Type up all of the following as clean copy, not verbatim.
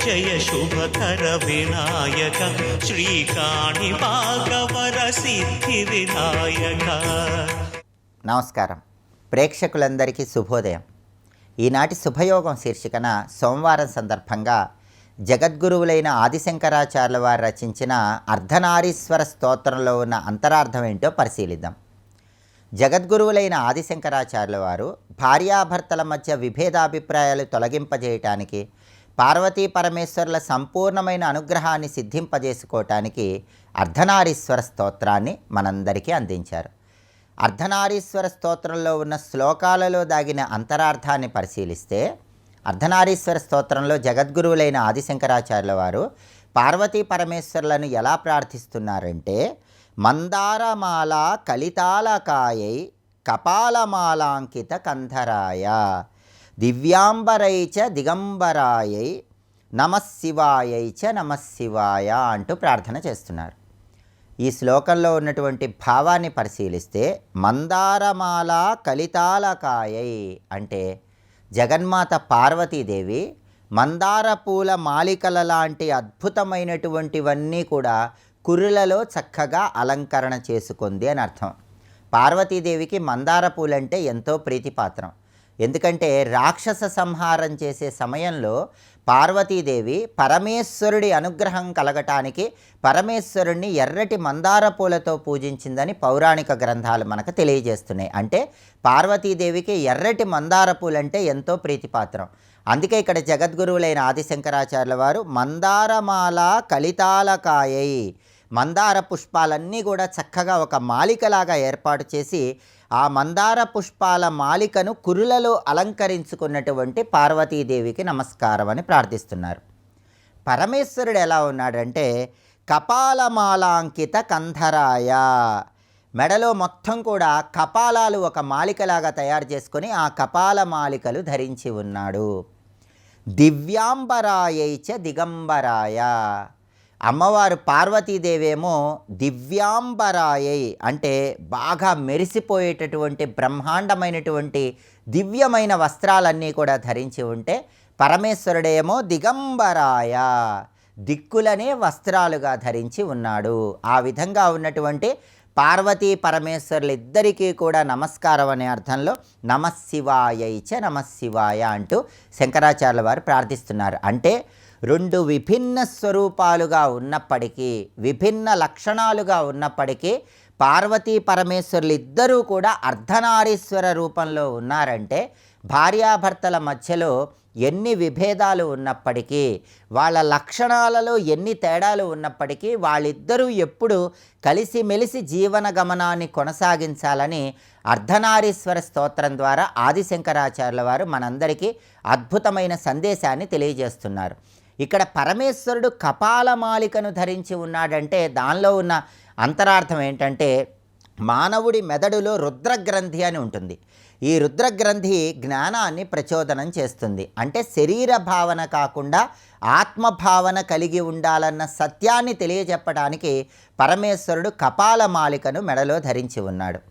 జయ శుభకర వినాయక శ్రీకాణి భాగవర సిద్ధి వినాయక. నమస్కారం. ప్రేక్షకులందరికీ శుభోదయం. ఈనాటి శుభయోగం శీర్షికన సోమవారం సందర్భంగా జగద్గురువులైన ఆదిశంకరాచార్యుల వారు రచించిన అర్ధనారీశ్వర స్తోత్రంలో ఉన్న అంతరార్థం ఏంటో పరిశీలిద్దాం. జగద్గురువులైన ఆదిశంకరాచార్యుల వారు భార్యాభర్తల మధ్య విభేదాభిప్రాయాలు తొలగింపజేయటానికి, పార్వతీ పరమేశ్వరుల సంపూర్ణమైన అనుగ్రహాన్ని సిద్ధింపజేసుకోవటానికి అర్ధనారీశ్వర స్తోత్రాన్ని మనందరికీ అందించారు. అర్ధనారీశ్వర స్తోత్రంలో ఉన్న శ్లోకాలలో దాగిన అంతరార్థాన్ని పరిశీలిస్తే, అర్ధనారీశ్వర స్తోత్రంలో జగద్గురువులైన ఆదిశంకరాచార్యుల వారు పార్వతీ పరమేశ్వరులను ఎలా ప్రార్థిస్తున్నారంటే, మందారమాల కలితాలకాయై కపాలమాలాంకిత కంధరాయ దివ్యాంబరైచ దిగంబరాయై నమశివాయై చ నమశివాయ అంటూ ప్రార్థన చేస్తున్నారు. ఈ శ్లోకంలో ఉన్నటువంటి భావాన్ని పరిశీలిస్తే, మందారమాల కలితాలకాయై అంటే జగన్మాత పార్వతీదేవి మందార పూల మాలికల లాంటి అద్భుతమైనటువంటివన్నీ కూడా కురులలో చక్కగా అలంకరణ చేసుకుంది అని అర్థం. పార్వతీదేవికి మందార పూలంటే ఎంతో ప్రీతిపాత్రం. ఎందుకంటే రాక్షస సంహారం చేసే సమయంలో పార్వతీదేవి పరమేశ్వరుడి అనుగ్రహం కలగటానికి పరమేశ్వరుణ్ణి ఎర్రటి మందార పూలతో పూజించిందని పౌరాణిక గ్రంథాలు మనకు తెలియజేస్తున్నాయి. అంటే పార్వతీదేవికి ఎర్రటి మందార పూలంటే ఎంతో ప్రీతిపాత్రం. అందుకే ఇక్కడ జగద్గురువులైన ఆదిశంకరాచార్యుల వారు మందారమాల కలితాలకాయై, మందార పుష్పాలన్నీ కూడా చక్కగా ఒక మాలికలాగా ఏర్పాటు చేసి ఆ మందార పుష్పాల మాలికను కురులలో అలంకరించుకున్నటువంటి పార్వతీదేవికి నమస్కారం అని ప్రార్థిస్తున్నారు. పరమేశ్వరుడు ఎలా ఉన్నాడంటే, కపాలమాలాంకిత కంధరాయ, మెడలో మొత్తం కూడా కపాలాలు ఒక మాలికలాగా తయారు చేసుకొని ఆ కపాల మాలికలు ధరించి ఉన్నాడు. దివ్యాంబరాయైచ దిగంబరాయ, అమ్మవారు పార్వతీదేవేమో దివ్యాంబరాయై అంటే బాగా మెరిసిపోయేటటువంటి బ్రహ్మాండమైనటువంటి దివ్యమైన వస్త్రాలన్నీ కూడా ధరించి ఉంటే, పరమేశ్వరుడేమో దిగంబరాయ దిక్కులనే వస్త్రాలుగా ధరించి ఉన్నాడు. ఆ విధంగా ఉన్నటువంటి పార్వతీ పరమేశ్వరులిద్దరికీ కూడా నమస్కారం అనే అర్థంలో నమశివాయై చ నమశివాయ అంటూ శంకరాచార్యుల వారు ప్రార్థిస్తున్నారు. అంటే రెండు విభిన్న స్వరూపాలుగా ఉన్నప్పటికీ, విభిన్న లక్షణాలుగా ఉన్నప్పటికీ పార్వతీ పరమేశ్వరులు ఇద్దరూ కూడా అర్ధనారీశ్వర రూపంలో ఉన్నారంటే, భార్యాభర్తల మధ్యలో ఎన్ని విభేదాలు ఉన్నప్పటికీ, వాళ్ళ లక్షణాలలో ఎన్ని తేడాలు ఉన్నప్పటికీ వాళ్ళిద్దరూ ఎప్పుడు కలిసిమెలిసి జీవన గమనాన్ని కొనసాగించాలని అర్ధనారీశ్వర స్తోత్రం ద్వారా ఆదిశంకరాచార్యుల వారు మనందరికీ అద్భుతమైన సందేశాన్ని తెలియజేస్తున్నారు. ఇక్కడ పరమేశ్వరుడు కపాలమాలికను ధరించి ఉన్నాడంటే దానిలో ఉన్న అంతరార్థం ఏంటంటే, మానవుడి మెదడులో రుద్రగ్రంథి అని ఉంటుంది. ఈ రుద్రగ్రంథి జ్ఞానాన్ని ప్రచోదనం చేస్తుంది. అంటే శరీర భావన కాకుండా ఆత్మభావన కలిగి ఉండాలన్న సత్యాన్ని తెలియజెప్పడానికి పరమేశ్వరుడు కపాలమాలికను మెడలో ధరించి ఉన్నాడు.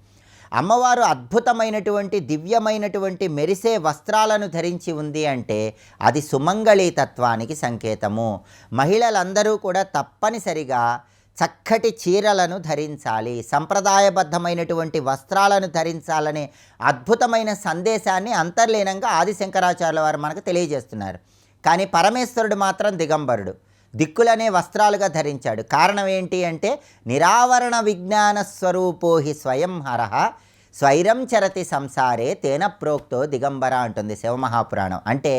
అమ్మవారు అద్భుతమైనటువంటి దివ్యమైనటువంటి మెరిసే వస్త్రాలను ధరించి ఉంది అంటే అది సుమంగళీ తత్వానికి సంకేతము. మహిళలందరూ కూడా తప్పనిసరిగా చక్కటి చీరలను ధరించాలి, సంప్రదాయబద్ధమైనటువంటి వస్త్రాలను ధరించాలనే అద్భుతమైన సందేశాన్ని అంతర్లీనంగా ఆదిశంకరాచార్యుల వారు మనకు తెలియజేస్తున్నారు. కానీ పరమేశ్వరుడు మాత్రం దిగంబరుడు, దిక్కులనే వస్త్రాలుగా ధరించాడు. కారణం ఏంటి అంటే, నిరావరణ విజ్ఞాన స్వరూపో హి స్వయం హరః స్వైరం చరతి సంసారే తేన ప్రోక్తో దిగంబర అంటుంది శివమహాపురాణం. అంటే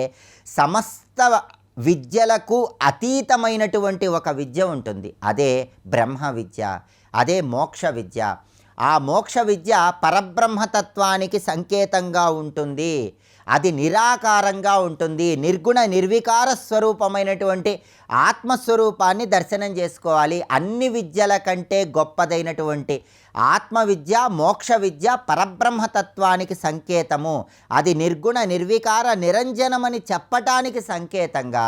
సమస్త విద్యలకు అతీతమైనటువంటి ఒక విద్య ఉంటుంది, అదే బ్రహ్మ విద్య, అదే మోక్ష విద్య. ఆ మోక్ష విద్య పరబ్రహ్మతత్వానికి సంకేతంగా ఉంటుంది. అది నిరాకారంగా ఉంటుంది. నిర్గుణ నిర్వికార స్వరూపమైనటువంటి ఆత్మస్వరూపాన్ని దర్శనం చేసుకోవాలి. అన్ని విద్యల కంటే గొప్పదైనటువంటి ఆత్మవిద్య, మోక్ష విద్య పరబ్రహ్మతత్వానికి సంకేతము. అది నిర్గుణ నిర్వికార నిరంజనమని చెప్పటానికి సంకేతంగా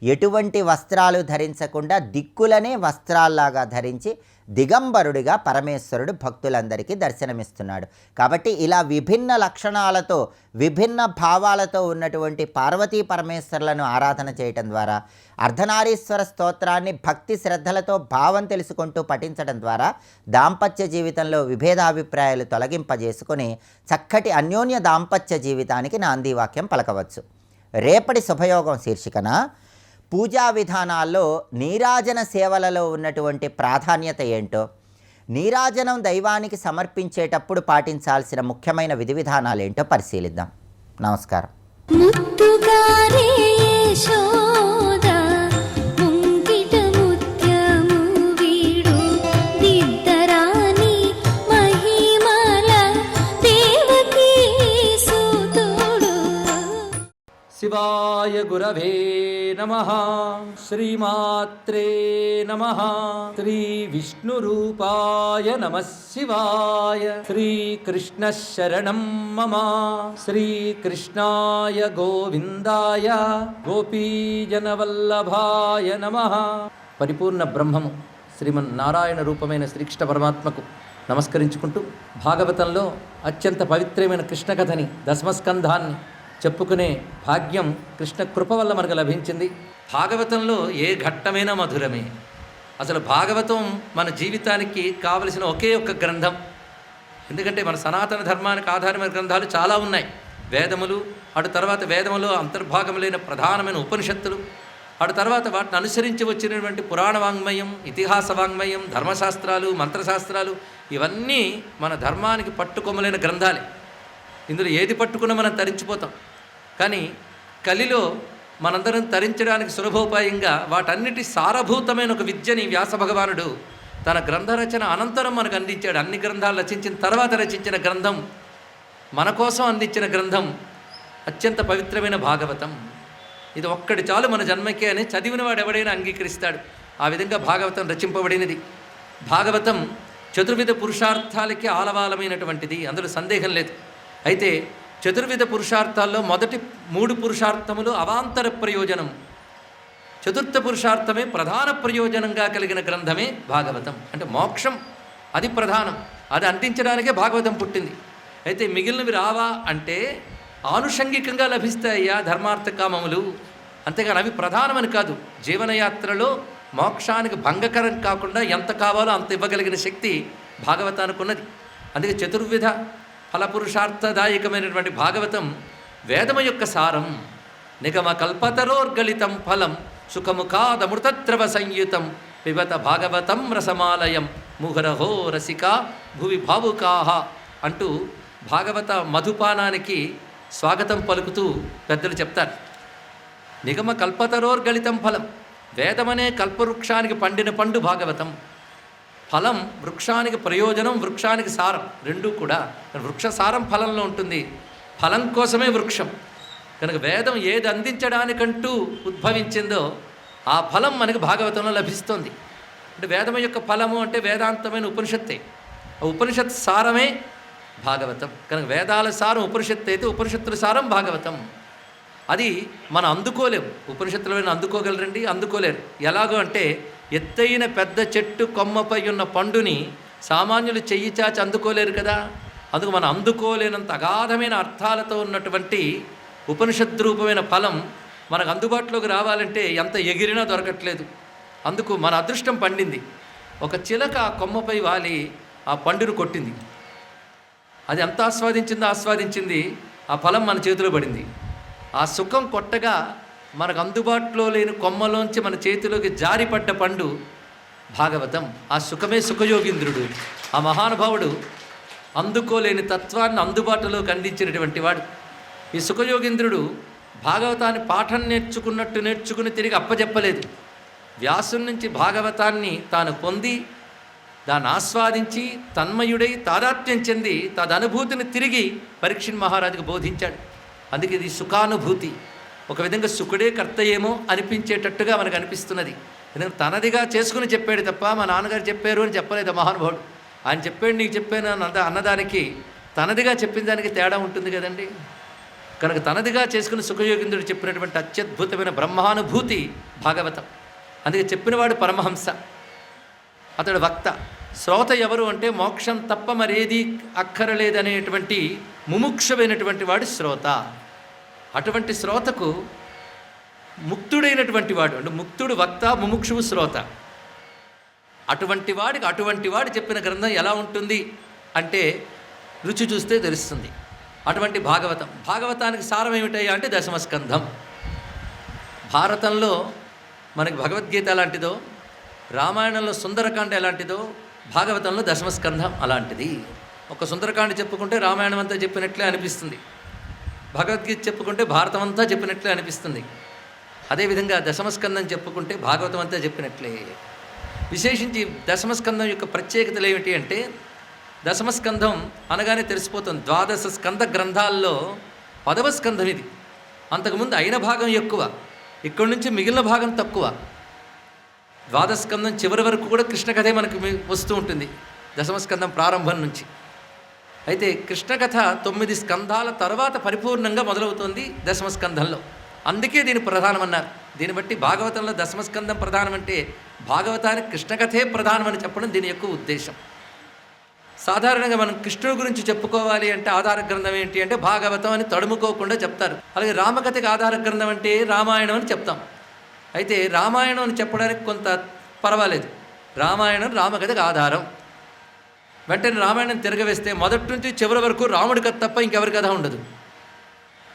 ఎటువంటి వస్త్రాలు ధరించకుండా దిక్కులనే వస్త్రాల్లాగా ధరించి దిగంబరుడిగా పరమేశ్వరుడు భక్తులందరికీ దర్శనమిస్తున్నాడు. కాబట్టి ఇలా విభిన్న లక్షణాలతో విభిన్న భావాలతో ఉన్నటువంటి పార్వతీ పరమేశ్వరులను ఆరాధన చేయటం ద్వారా, అర్ధనారీశ్వర స్తోత్రాన్ని భక్తి శ్రద్ధలతో భావం తెలుసుకుంటూ పఠించడం ద్వారా దాంపత్య జీవితంలో విభేదాభిప్రాయాలు తొలగింపజేసుకొని చక్కటి అన్యోన్య దాంపత్య జీవితానికి నాందీవాక్యం పలకవచ్చు. రేపటి శుభయోగం శీర్షికన పూజా విధానాల్లో నీరాజన సేవలలో ఉన్నటువంటి ప్రాధాన్యత ఏంటో, నీరాజనం దైవానికి సమర్పించేటప్పుడు పాటించాల్సిన ముఖ్యమైన విధి విధానాలు ఏంటో పరిశీలిద్దాం. నమస్కారం. శివాయ గురవే నమః. శ్రీమాత్రే నమః. శ్రీ విష్ణు రూపాయ నమః శివాయ. శ్రీకృష్ణ శరణం మమ. శ్రీకృష్ణాయ గోవిందాయ గోపీజనవల్లభాయ నమః. పరిపూర్ణ బ్రహ్మము శ్రీమన్నారాయణ రూపమైన శ్రీకృష్ణ పరమాత్మకు నమస్కరించుకుంటూ భాగవతంలో అత్యంత పవిత్రమైన కృష్ణ కథని, దశమస్కంధాన్ని చెప్పుకునే భాగ్యం కృష్ణ కృప వల్ల మనకు లభించింది. భాగవతంలో ఏ ఘట్టమైనా మధురమే. అసలు భాగవతం మన జీవితానికి కావలసిన ఒకే ఒక్క గ్రంథం. ఎందుకంటే మన సనాతన ధర్మానికి ఆధారమైన గ్రంథాలు చాలా ఉన్నాయి. వేదములు, అటు తర్వాత వేదములో అంతర్భాగములైన ప్రధానమైన ఉపనిషత్తులు, అటు తర్వాత వాటిని అనుసరించి వచ్చినటువంటి పురాణ వాంగ్మయం, ఇతిహాస వాంగ్మయం, ధర్మశాస్త్రాలు, మంత్రశాస్త్రాలు, ఇవన్నీ మన ధర్మానికి పట్టుకొమ్మలైన గ్రంథాలే. ఇందులో ఏది పట్టుకున్నా మనం తరించిపోతాం. కానీ కలిలో మనందరం తరించడానికి సులభోపాయంగా వాటన్నిటి సారభూతమైన ఒక విద్యని వ్యాస భగవానుడు తన గ్రంథ రచన అనంతరం మనకు అందించాడు. అన్ని గ్రంథాలు రచించిన తర్వాత రచించిన గ్రంథం, మన కోసం అందించిన గ్రంథం అత్యంత పవిత్రమైన భాగవతం. ఇది ఒక్కటి చాలు మన జన్మకే అని చదివిన వాడు ఎవడైనా అంగీకరిస్తాడు. ఆ విధంగా భాగవతం రచింపబడినది. భాగవతం చతుర్విధ పురుషార్థాలకి ఆలవాలమైనటువంటిది, అందులో సందేహం లేదు. అయితే చతుర్విధ పురుషార్థాల్లో మొదటి 3 పురుషార్థములు అవాంతర ప్రయోజనం, చతుర్థ పురుషార్థమే ప్రధాన ప్రయోజనంగా కలిగిన గ్రంథమే భాగవతం. అంటే మోక్షం అది ప్రధానం, అది అందించడానికే భాగవతం పుట్టింది. అయితే మిగిలినవి రావా అంటే ఆనుషంగికంగా లభిస్తాయ్యా ధర్మార్థ కామములు, అంతేగాని అవి ప్రధానమని కాదు. జీవనయాత్రలో మోక్షానికి భంగకరం కాకుండా ఎంత కావాలో అంత ఇవ్వగలిగిన శక్తి భాగవతానికి ఉన్నది. అందుకే చతుర్విధ ఫలపురుషార్థదాయకమైనటువంటి భాగవతం వేదము యొక్క సారం. నిగమ కల్పతరోర్గళితం ఫలం సుఖముఖాదమృతద్రవ సంయుతం పిబత భాగవతం రసమాలయం ముహరహో రసికా భువి భావుకాహ అంటూ భాగవత మధుపానానికి స్వాగతం పలుకుతూ పెద్దలు చెప్తారు. నిగమ కల్పతరోర్గళితం ఫలం, వేదమనే కల్పవృక్షానికి పండిన పండు భాగవతం. ఫలం వృక్షానికి ప్రయోజనం, వృక్షానికి సారం, రెండూ కూడా. వృక్ష సారం ఫలంలో ఉంటుంది, ఫలం కోసమే వృక్షం. కనుక వేదం ఏది అందించడానికంటూ ఉద్భవించిందో ఆ ఫలం మనకు భాగవతంలో లభిస్తుంది. అంటే వేదం యొక్క ఫలము అంటే వేదాంతమైన ఉపనిషత్తే, ఆ ఉపనిషత్ సారమే భాగవతం. కనుక వేదాల సారం ఉపనిషత్తు అయితే ఉపనిషత్తుల సారం భాగవతం. అది మనం అందుకోలేము. ఉపనిషత్తులను అందుకోగలరండి? అందుకోలేరు. ఎలాగో అంటే ఎత్తైన పెద్ద చెట్టు కొమ్మపై ఉన్న పండుని సామాన్యులు చెయ్యి చాచి అందుకోలేరు కదా. అందుకు మనం అందుకోలేనంత అగాధమైన అర్థాలతో ఉన్నటువంటి ఉపనిషద్ రూపమైన ఫలం మనకు అందుబాటులోకి రావాలంటే ఎంత ఎగిరినా దొరకట్లేదు. అందుకు మన అదృష్టం పండింది. ఒక చిలక ఆ కొమ్మపై వాలి ఆ పండును కొట్టింది. అది ఎంత ఆస్వాదించింది. ఆ ఫలం మన చేతిలో పడింది. ఆ సుఖం కొట్టగా మనకు అందుబాటులో లేని కొమ్మలోంచి మన చేతిలోకి జారిపడ్డ పండు భాగవతం. ఆ సుఖమే సుఖయోగీంద్రుడు. ఆ మహానుభావుడు అందుకోలేని తత్వాన్ని అందుబాటులోకి అందించినటువంటి వాడు. ఈ సుఖయోగీంద్రుడు భాగవతాన్ని పాఠం నేర్చుకుని తిరిగి అప్పచెప్పలేదు. వ్యాసుని నుంచి భాగవతాన్ని తాను పొంది దాన్ని ఆస్వాదించి తన్మయుడై తాదాత్మ్యం చెంది తదనుభూతిని తిరిగి పరీక్షణ్ మహారాజుకు బోధించాడు. అందుకే ఇది సుఖానుభూతి. ఒక విధంగా సుఖుడే కర్త ఏమో అనిపించేటట్టుగా మనకు అనిపిస్తున్నది. ఎందుకంటే తనదిగా చేసుకుని చెప్పాడు తప్ప మా నాన్నగారు చెప్పారు అని చెప్పలేదు మహానుభావుడు. ఆయన చెప్పాడు నీకు చెప్పాను అన్నదానికి తనదిగా చెప్పిన దానికి తేడా ఉంటుంది కదండి. కనుక తనదిగా చేసుకుని సుఖయోగేంద్రుడు చెప్పినటువంటి అత్యద్భుతమైన బ్రహ్మానుభూతి భాగవతం. అందుకే చెప్పినవాడు పరమహంస, అతడు వక్త. శ్రోత ఎవరు అంటే మోక్షం తప్ప మరేది అక్కరలేదనేటువంటి ముముక్షమైనటువంటి వాడు శ్రోత. అటువంటి శ్రోతకు ముక్తుడైనటువంటి వాడు అంటే ముక్తుడు వక్త, ముముక్షువు శ్రోత. అటువంటి వాడు చెప్పిన గ్రంథం ఎలా ఉంటుంది అంటే రుచి చూస్తే తెలుస్తుంది. అటువంటి భాగవతానికి సారం ఏమిటయ్యా అంటే దశమస్కంధం. భారతంలో మనకి భగవద్గీత ఎలాంటిదో, రామాయణంలో సుందరకాండ ఎలాంటిదో, భాగవతంలో దశమస్కంధం అలాంటిది. ఒక సుందరకాండ చెప్పుకుంటే రామాయణం అంతా చెప్పినట్లే అనిపిస్తుంది, భగవద్గీత చెప్పుకుంటే భారతం అంతా చెప్పినట్లే అనిపిస్తుంది. అదేవిధంగా దశమస్కంధం చెప్పుకుంటే భాగవతం అంతా చెప్పినట్లే. విశేషించి దశమస్కంధం యొక్క ప్రత్యేకతలు ఏమిటి అంటే, దశమస్కంధం అనగానే తెలిసిపోతుంది. 12 స్కంధ గ్రంథాల్లో 10వ స్కంధం ఇది. అంతకుముందు అయిన భాగం ఎక్కువ, ఇక్కడి నుంచి మిగిలిన భాగం తక్కువ. 12 స్కంధం చివరి వరకు కూడా కృష్ణకథే మనకు వస్తూ ఉంటుంది దశమస్కంధం ప్రారంభం నుంచి. అయితే కృష్ణకథ 9 స్కంధాల తర్వాత పరిపూర్ణంగా మొదలవుతుంది దశమస్కంధంలో. అందుకే దీని ప్రధానమన్నారు. దీన్ని బట్టి భాగవతంలో దశమస్కంధం ప్రధానం అంటే భాగవతానికి కృష్ణకథే ప్రధానమని చెప్పడం దీని యొక్క ఉద్దేశం. సాధారణంగా మనం కృష్ణుడి గురించి చెప్పుకోవాలి అంటే ఆధార గ్రంథం ఏంటి అంటే భాగవతం అని తడుముకోకుండా చెప్తారు. అలాగే రామకథకి ఆధార గ్రంథం అంటే రామాయణం అని చెప్తాం. అయితే రామాయణం అని చెప్పడానికి కొంత పర్వాలేదు. రామాయణం రామకథకి ఆధారం. వెంటనే రామాయణం తిరగవేస్తే మొదటి నుంచి చివరి వరకు రాముడి కథ తప్ప ఇంకెవరి కథ ఉండదు,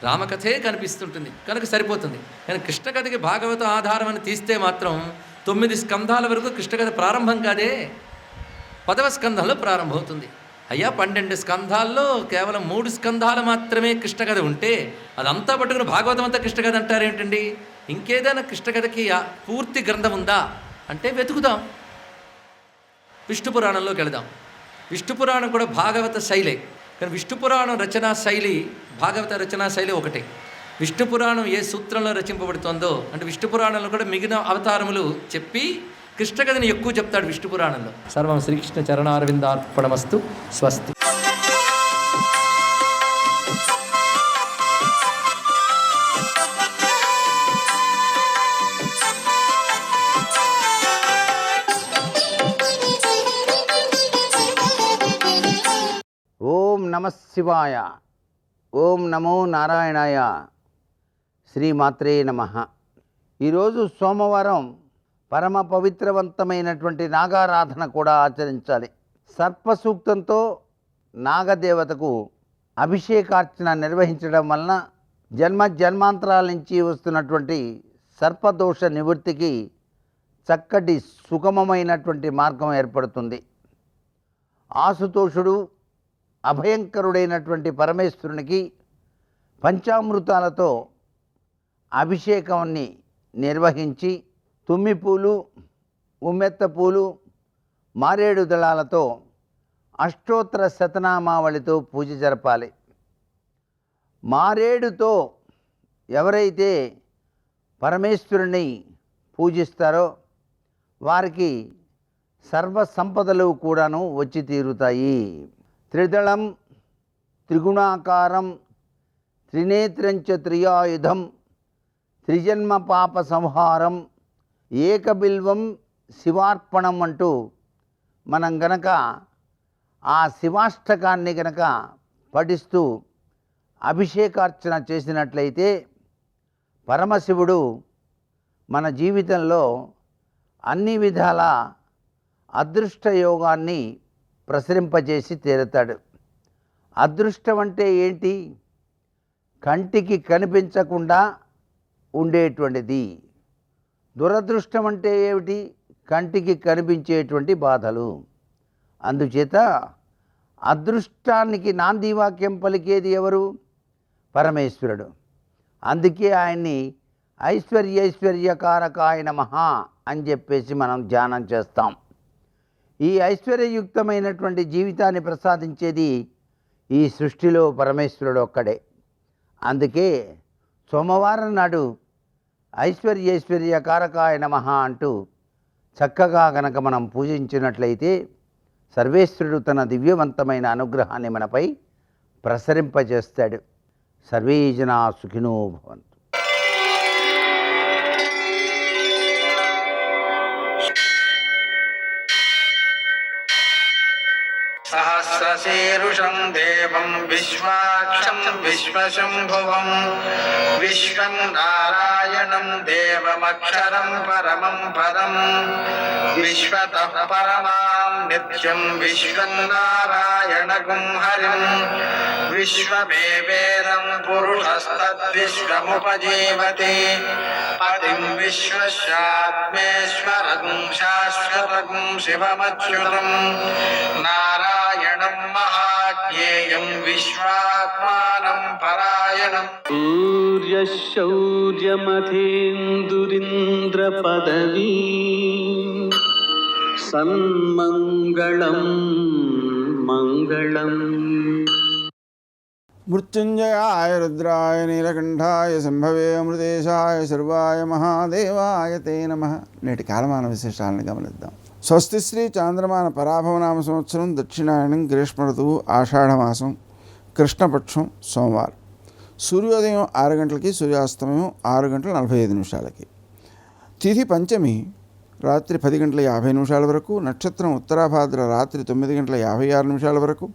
రామకథే కనిపిస్తుంటుంది, కనుక సరిపోతుంది. కానీ కృష్ణకథకి భాగవతం ఆధారం అని తీస్తే మాత్రం 9 స్కంధాల వరకు కృష్ణకథ ప్రారంభం కాదే, 10వ స్కంధంలో ప్రారంభమవుతుంది. అయ్యా 12 స్కంధాల్లో కేవలం 3 స్కంధాలు మాత్రమే కృష్ణకథ ఉంటే అదంతా పట్టుకుని భాగవతం అంతా కృష్ణకథ అంటారేంటండి? ఇంకేదైనా కృష్ణకథకి పూర్తి గ్రంథం ఉందా అంటే వెతుకుదాం. విష్ణు పురాణంలోకి వెళదాం. విష్ణు పురాణం కూడా భాగవత శైలే, కానీ విష్ణు పురాణం రచనా శైలి భాగవత రచనా శైలి ఒకటే. విష్ణు పురాణం ఏ సూత్రంలో రచింపబడుతోందో అంటే విష్ణు పురాణంలో కూడా మిగిలిన అవతారములు చెప్పి కృష్ణకథని ఎక్కువ చెప్తాడు విష్ణు పురాణంలో. సర్వం శ్రీకృష్ణ చరణారవిందార్పణమస్తు. స్వస్తి. ఓం నమః శివాయ. ఓం నమో నారాయణాయ. శ్రీమాత్రే నమః. ఈరోజు సోమవారం పరమ పవిత్రవంతమైనటువంటి నాగారాధన కూడా ఆచరించాలి. సర్పసూక్తంతో నాగదేవతకు అభిషేకార్చన నిర్వహించడం వలన జన్మాంతరాల నుంచి వస్తున్నటువంటి సర్పదోష నివృత్తికి చక్కటి సుగమమైనటువంటి మార్గం ఏర్పడుతుంది. ఆశుతోషుడు అభయంకరుడైనటువంటి పరమేశ్వరునికి పంచామృతాలతో అభిషేకాన్ని నిర్వహించి తుమ్మిపూలు, ఉమ్మెత్త పూలు, మారేడు దళాలతో అష్టోత్తర శతనామావళితో పూజ జరపాలి. మారేడుతో ఎవరైతే పరమేశ్వరుని పూజిస్తారో వారికి సర్వ సంపదలు కూడాను వచ్చి తీరుతాయి. త్రిదళం త్రిగుణాకారం త్రినేత్రంచ త్రియాయుధం త్రిజన్మ పాప సంహారం ఏకబిల్వం శివార్పణం అంటూ మనం గనక ఆ శివాష్టకాన్ని గనక పఠిస్తూ అభిషేకార్చన చేసినట్లయితే పరమశివుడు మన జీవితంలో అన్ని విధాల అదృష్ట యోగాన్ని ప్రసరింపజేసి తీరుతాడు. అదృష్టం అంటే ఏంటి? కంటికి కనిపించకుండా ఉండేటువంటిది. దురదృష్టం అంటే ఏమిటి? కంటికి కనిపించేటువంటి బాధలు. అందుచేత అదృష్టానికి నాంది వాక్యం పలికేది ఎవరు? పరమేశ్వరుడు. అందుకే ఆయన్ని ఐశ్వర్యకారకాయ నమః అని చెప్పేసి మనం ధ్యానం చేస్తాం. ఈ ఐశ్వర్యయుక్తమైనటువంటి జీవితాన్ని ప్రసాదించేది ఈ సృష్టిలో పరమేశ్వరుడు ఒక్కడే. అందుకే సోమవారం నాడు ఐశ్వర్యకారకాయ నమః అంటూ చక్కగా గనక మనం పూజించినట్లయితే సర్వేశ్వరుడు తన దివ్యవంతమైన అనుగ్రహాన్ని మనపై ప్రసరింపజేస్తాడు. సర్వే జనా సుఖినో భవంతు. सहस्रशीर्षं देवं विश्वाक्षं विश्वशम्भुवं विश्वं नारायणं देवमक्षरं परमं पदं विश्वतः परमां नित्यं विश्वं नारायणगुं हरिं विश्वमेवेदं पुरुषस्तद्विश्वमुपजीवति पतिं विश्वस्यात्मेश्वरगुं शाश्वतगुं शिवमच्युतं नारायणं महाज्ञेयं विश्वात्मानं परायणम् सूर्यशौर्यमथेन्दुरिन्द्रपदवी सन्मङ्गलं मङ्गलम्. మృత్యుంజయాయ రుద్రాయ నీలకంఠాయ సంభవే అమృతేశాయ సర్వాయ మహాదేవాయ తే నమః. నేటి కాలమాన విశేషాలను గమనిద్దాం. స్వస్తి శ్రీ చాంద్రమాన పరాభవనామ సంవత్సరం దక్షిణాయనం గ్రీష్మ ఋతువు ఆషాఢమాసం కృష్ణపక్షం సోమవారం. సూర్యోదయం 6 గంటలకి, సూర్యాస్తమయం 6 గంటల 45 నిమిషాలకి. తిథి పంచమి రాత్రి 10 గంటల 50 నిమిషాల వరకు. నక్షత్రం ఉత్తరాభాద్ర రాత్రి 9 గంటల 56 నిమిషాల వరకు.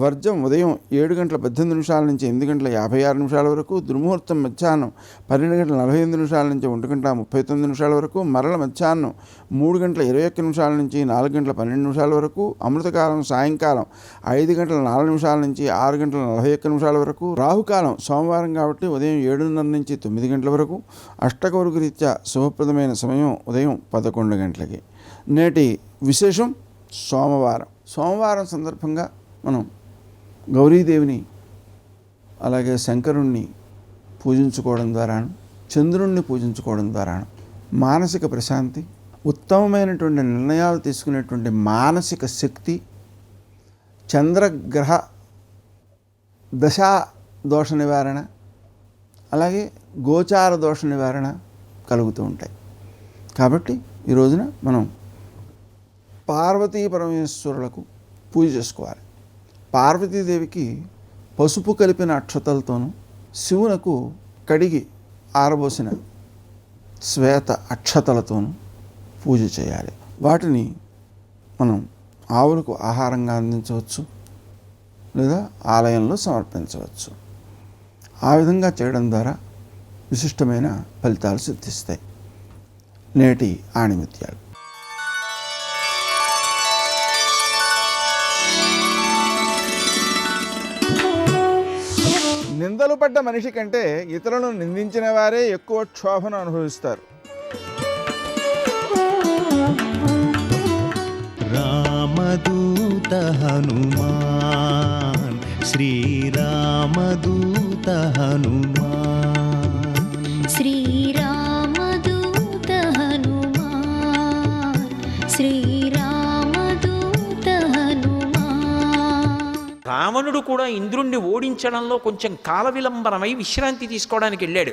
వర్జం ఉదయం 7 గంటల 18 నిమిషాల నుంచి 8 గంటల 56 నిమిషాల వరకు. దుర్ముహూర్తం మధ్యాహ్నం 12 గంటల 45 నిమిషాల నుంచి 1 గంట 39 నిమిషాల వరకు. మరల మధ్యాహ్నం 3 గంటల 21 నిమిషాల నుంచి 4 గంటల 12 నిమిషాల వరకు. అమృతకాలం సాయంకాలం 5 గంటల 4 నిమిషాల నుంచి 6 గంటల 41 నిమిషాల వరకు. రాహుకాలం సోమవారం కాబట్టి ఉదయం 7:30 నుంచి 9 గంటల వరకు. అష్టకౌరుకు రీత్యా శుభప్రదమైన సమయం ఉదయం 11 గంటలకి. నేటి విశేషం సోమవారం సందర్భంగా మనం గౌరీదేవిని అలాగే శంకరుణ్ణి పూజించుకోవడం ద్వారాను, చంద్రుణ్ణి పూజించుకోవడం ద్వారాను మానసిక ప్రశాంతి, ఉత్తమమైనటువంటి నిర్ణయాలు తీసుకునేటువంటి మానసిక శక్తి, చంద్రగ్రహ దశా దోష నివారణ, అలాగే గోచార దోష నివారణ కలుగుతూ ఉంటాయి. కాబట్టి ఈ రోజున మనం పార్వతీ పరమేశ్వరులకు పూజ చేసుకోవాలి. పార్వతీదేవికి పసుపు కలిపిన అక్షతలతోనూ, శివునకు కడిగి ఆరబోసిన శ్వేత అక్షతలతోనూ పూజ చేయాలి. వాటిని మనం ఆవులకు ఆహారంగా అందించవచ్చు లేదా ఆలయంలో సమర్పించవచ్చు. ఆ విధంగా చేయడం ద్వారా విశిష్టమైన ఫలితాలు సిద్ధిస్తాయి. నేటి ఆణిముత్యాలు. నిందలు పడ్డ మనిషి కంటే ఇతరులను నిందించిన వారే ఎక్కువ క్షోభను అనుభవిస్తారు. రామదూత హనుమాన్, శ్రీరామదూత హనుమాన్, శ్రీరామదూత హనుమాన్, శ్రీరామదూత హనుమాన్. రావణుడు కూడా ఇంద్రుణ్ణి ఓడించడంలో కొంచెం కాల విలంబనమై విశ్రాంతి తీసుకోవడానికి వెళ్ళాడు.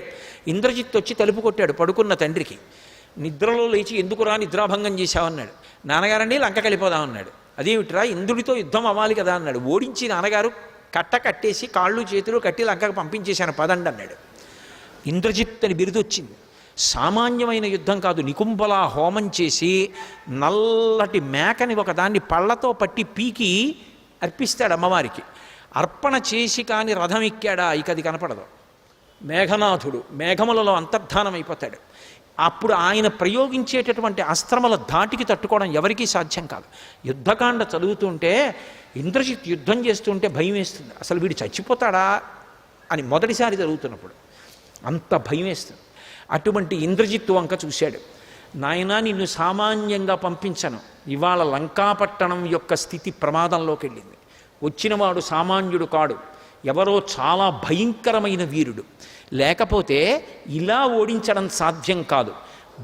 ఇంద్రజిత్ వచ్చి తలుపు కొట్టాడు పడుకున్న తండ్రికి. నిద్రలో లేచి ఎందుకురా నిద్రాభంగం చేశావన్నాడు. నాన్నగారండి లంక వెళ్ళిపోదామన్నాడు. అదేమిట్రా, ఇంద్రుడితో యుద్ధం అవ్వాలి కదా అన్నాడు. ఓడించి నాన్నగారు కట్టేసి కాళ్ళు చేతులు కట్టి లంకకు పంపించేశాను పదండి అన్నాడు. ఇంద్రజిత్ అని బిరుదొచ్చింది. సామాన్యమైన యుద్ధం కాదు. నికుంభలా హోమం చేసి నల్లటి మేకని ఒకదాన్ని పళ్ళతో పట్టి పీకి అర్పిస్తాడు అమ్మవారికి. అర్పణ చేసి కానీ రథం ఎక్కాడా ఇక అది కనపడదు. మేఘనాథుడు మేఘములలో అంతర్ధానం అయిపోతాడు. అప్పుడు ఆయన ప్రయోగించేటటువంటి అస్త్రముల ధాటికి తట్టుకోవడం ఎవరికీ సాధ్యం కాదు. యుద్ధకాండ చదువుతుంటే ఇంద్రజిత్ యుద్ధం చేస్తుంటే భయం వేస్తుంది. అసలు వీడు చచ్చిపోతాడా అని మొదటిసారి జరుగుతున్నప్పుడు అంత భయం వేస్తుంది. అటువంటి ఇంద్రజిత్తు వంక చూశాడు. నాయనా, నిన్ను సామాన్యంగా పంపించను. ఇవాళ లంకాపట్టణం యొక్క స్థితి ప్రమాదంలోకి వెళ్ళింది. వచ్చినవాడు సామాన్యుడు కాడు, ఎవరో చాలా భయంకరమైన వీరుడు. లేకపోతే ఇలా ఓడించడం సాధ్యం కాదు.